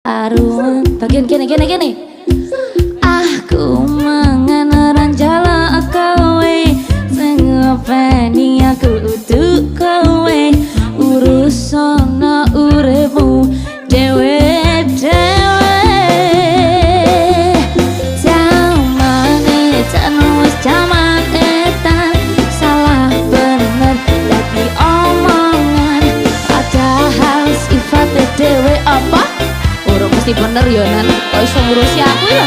Aruan bagian gini aku mangan ranjala kowe sing ngopeni aku utuk kowe urusono uripmu dewe-dewe zamane jan wis jaman etan salah bener dadi omongan padahal sifatnya dewe apa? Urung mesti bener ya nan, kok iso ngurusi aku ya?